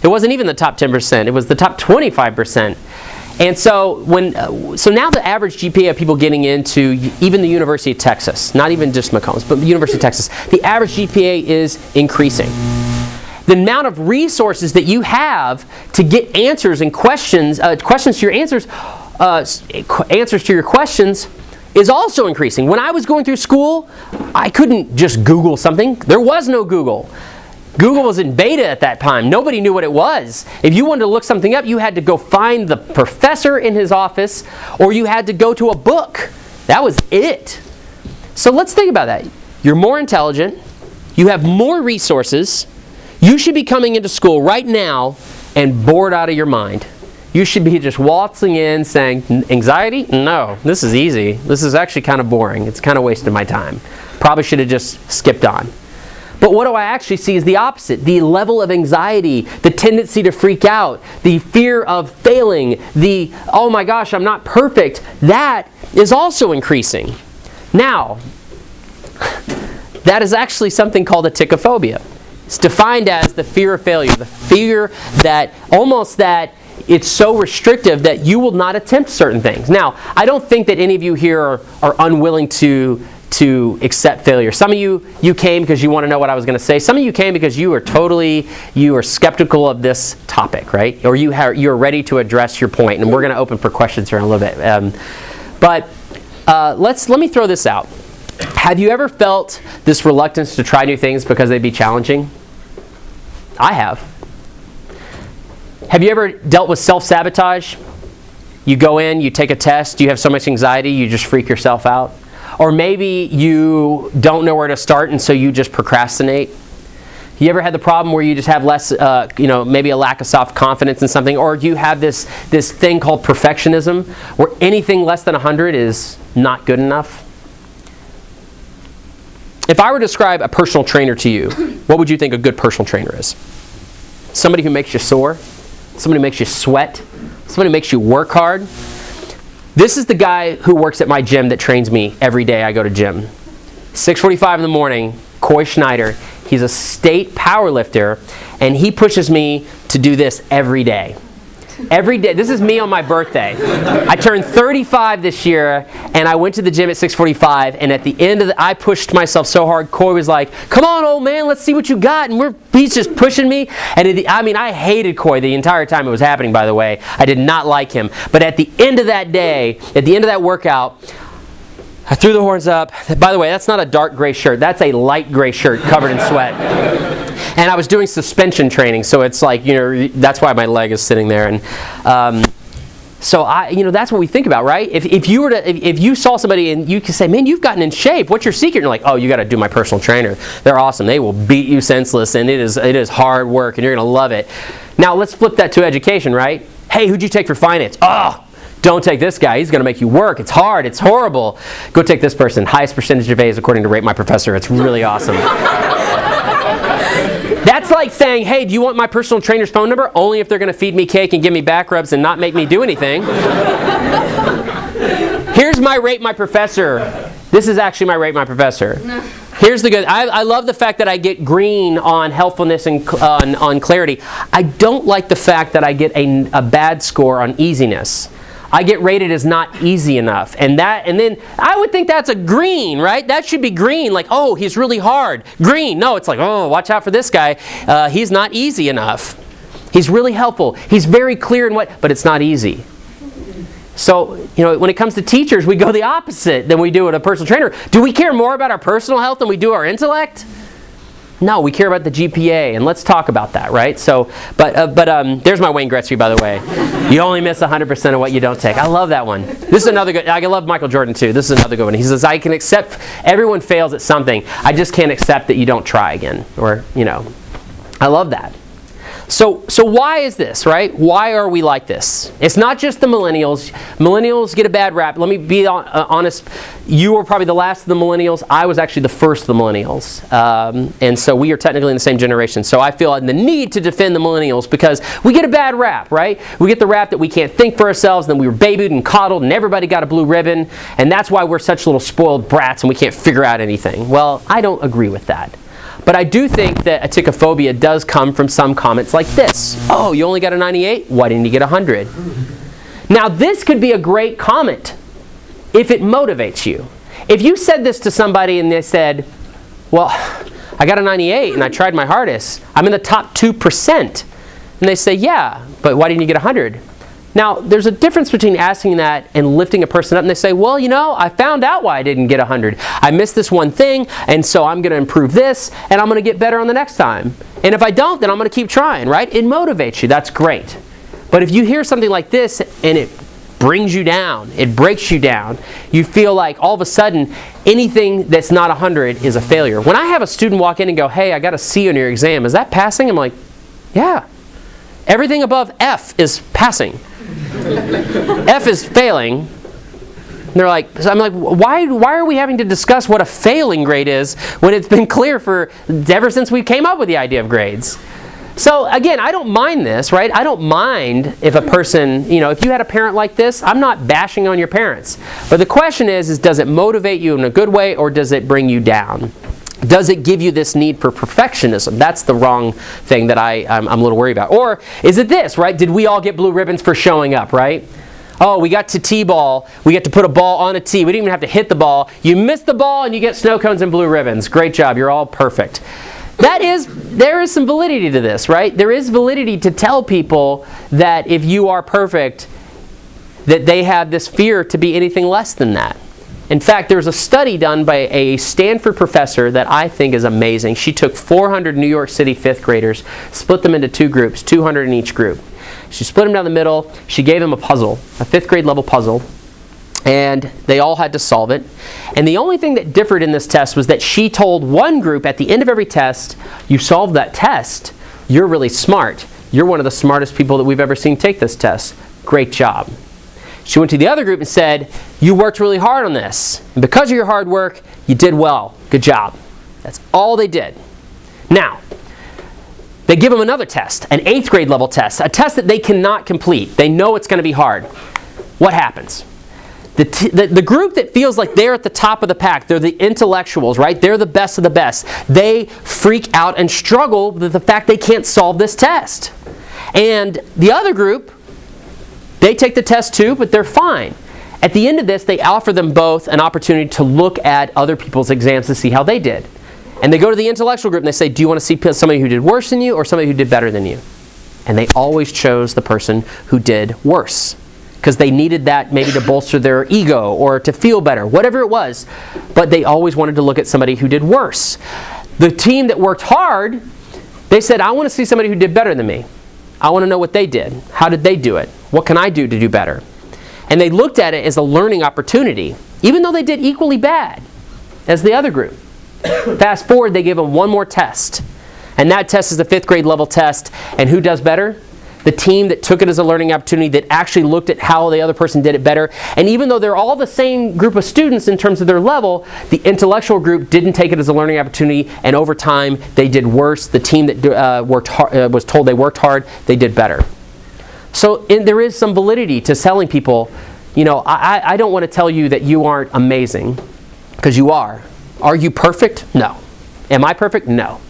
It wasn't even the top 10%. It was the top 25%. And so so now the average GPA of people getting into even the University of Texas, not even just Macombs, but the University of Texas, the average GPA is increasing. The amount of resources that you have to get answers and questions to your answers to your questions is also increasing. When I was going through school, I couldn't just Google something. There was no Google. Google was in beta at that time. Nobody knew what it was. If you wanted to look something up, you had to go find the professor in his office, or you had to go to a book. That was it. So let's think about that. You're more intelligent. You have more resources. You should be coming into school right now and bored out of your mind. You should be just waltzing in saying, anxiety? No, this is easy. This is actually kind of boring. It's kind of wasting my time. Probably should have just skipped on. But what do I actually see is the opposite. The level of anxiety, the tendency to freak out, the fear of failing, the, oh my gosh, I'm not perfect, that is also increasing. Now, that is actually something called a ticophobia. It's defined as the fear of failure, the fear that it's so restrictive that you will not attempt certain things. Now, I don't think that any of you here are unwilling to accept failure. Some of you came because you want to know what I was going to say. Some of you came because you are skeptical of this topic, right? Or you're ready to address your point. And we're going to open for questions here in a little bit. Let me throw this out. Have you ever felt this reluctance to try new things because they'd be challenging? I have. Have you ever dealt with self-sabotage? You go in, you take a test, you have so much anxiety, you just freak yourself out. Or maybe you don't know where to start, and so you just procrastinate. You ever had the problem where you just have less, maybe a lack of self-confidence in something, or you have this thing called perfectionism, where anything less than 100 is not good enough? If I were to describe a personal trainer to you, what would you think a good personal trainer is? Somebody who makes you sore, somebody who makes you sweat, somebody who makes you work hard. This is the guy who works at my gym that trains me every day I go to gym. 6:45 in the morning, Coy Schneider. He's a state power lifter, and he pushes me to do this every day. Every day. This is me on my birthday. I turned 35 this year, and I went to the gym at 6:45, and at the end of I pushed myself so hard, Coy was like, come on, old man, let's see what you got. And he's just pushing me. And I hated Coy the entire time it was happening, by the way. I did not like him. But at the end of that day, at the end of that workout, I threw the horns up. By the way, that's not a dark gray shirt. That's a light gray shirt covered in sweat. And I was doing suspension training, so it's like, that's why my leg is sitting there. And so that's what we think about, right? If you saw somebody and you could say, man, you've gotten in shape. What's your secret? And you're like, oh, you got to do my personal trainer. They're awesome. They will beat you senseless, and it is hard work, and you're going to love it. Now let's flip that to education, right? Hey, who'd you take for finance? Oh, don't take this guy. He's going to make you work. It's hard. It's horrible. Go take this person. Highest percentage of A's according to Rate My Professor. It's really awesome. That's like saying, hey, do you want my personal trainer's phone number? Only if they're going to feed me cake and give me back rubs and not make me do anything. Here's my Rate My Professor. This is actually my Rate My Professor. Here's the good. I love the fact that I get green on helpfulness and on clarity. I don't like the fact that I get a bad score on easiness. I get rated as not easy enough. And then I would think that's a green, right? That should be green, like, oh, he's really hard. Green. No, it's like, oh, watch out for this guy. He's not easy enough. He's really helpful. He's very clear in but it's not easy. So, when it comes to teachers, we go the opposite than we do with a personal trainer. Do we care more about our personal health than we do our intellect? No, we care about the GPA, and let's talk about that, right? So, but there's my Wayne Gretzky, by the way. You only miss 100% of what you don't take. I love that one. This is another good. I love Michael Jordan too. This is another good one. He says, I can accept everyone fails at something. I just can't accept that you don't try again, or I love that. So why is this, right? Why are we like this? It's not just the millennials. Millennials get a bad rap. Let me be honest. You were probably the last of the millennials. I was actually the first of the millennials. And so we are technically in the same generation. So I feel the need to defend the millennials because we get a bad rap, right? We get the rap that we can't think for ourselves, and then we were babied and coddled, and everybody got a blue ribbon. And that's why we're such little spoiled brats and we can't figure out anything. Well, I don't agree with that. But I do think that aticophobia does come from some comments like this. Oh, you only got a 98? Why didn't you get 100? Now, this could be a great comment if it motivates you. If you said this to somebody and they said, well, I got a 98 and I tried my hardest. I'm in the top 2%. And they say, yeah, but why didn't you get 100? Now, there's a difference between asking that and lifting a person up and they say, well, you know, I found out why I didn't get 100. I missed this one thing, and so I'm going to improve this, and I'm going to get better on the next time. And if I don't, then I'm going to keep trying, right? It motivates you. That's great. But if you hear something like this and it brings you down, it breaks you down, you feel like all of a sudden anything that's not 100 is a failure. When I have a student walk in and go, hey, I got a C on your exam, is that passing? I'm like, yeah. Everything above F is passing. F is failing. And they're like, so I'm like, why are we having to discuss what a failing grade is when it's been clear for ever since we came up with the idea of grades? So again, I don't mind this, right? I don't mind if a person, you know, if you had a parent like this, I'm not bashing on your parents. But the question is does it motivate you in a good way or does it bring you down? Does it give you this need for perfectionism? That's the wrong thing that I'm a little worried about. Or is it this, right? Did we all get blue ribbons for showing up, right? Oh, we got to T-ball. We get to put a ball on a tee. We didn't even have to hit the ball. You missed the ball and you get snow cones and blue ribbons. Great job. You're all perfect. There is some validity to this, right? There is validity to tell people that if you are perfect, that they have this fear to be anything less than that. In fact, there was a study done by a Stanford professor that I think is amazing. She took 400 New York City 5th graders, split them into two groups, 200 in each group. She split them down the middle. She gave them a puzzle, a 5th grade level puzzle, and they all had to solve it. And the only thing that differed in this test was that she told one group at the end of every test, you solved that test, you're really smart. You're one of the smartest people that we've ever seen take this test. Great job. She went to the other group and said, you worked really hard on this. And because of your hard work, you did well. Good job. That's all they did. Now, they give them another test, an 8th grade level test, a test that they cannot complete. They know it's going to be hard. What happens? The group that feels like they're at the top of the pack, they're the intellectuals, right? They're the best of the best. They freak out and struggle with the fact they can't solve this test. And the other group, they take the test too, but they're fine. At the end of this, they offer them both an opportunity to look at other people's exams to see how they did. And they go to the intellectual group and they say, do you want to see somebody who did worse than you or somebody who did better than you? And they always chose the person who did worse, because they needed that maybe to bolster their ego or to feel better, whatever it was. But they always wanted to look at somebody who did worse. The team that worked hard, they said, I want to see somebody who did better than me. I want to know what they did. How did they do it? What can I do to do better? And they looked at it as a learning opportunity, even though they did equally bad as the other group. Fast forward, they gave them one more test. And that test is the 5th grade level test. And who does better? The team that took it as a learning opportunity, that actually looked at how the other person did it better. And even though they're all the same group of students in terms of their level, the intellectual group didn't take it as a learning opportunity, and over time they did worse. The team that was told they worked hard, they did better. So there is some validity to telling people, you know, I don't want to tell you that you aren't amazing, because you are. Are you perfect? No. Am I perfect? No.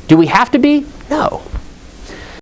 Do we have to be? No.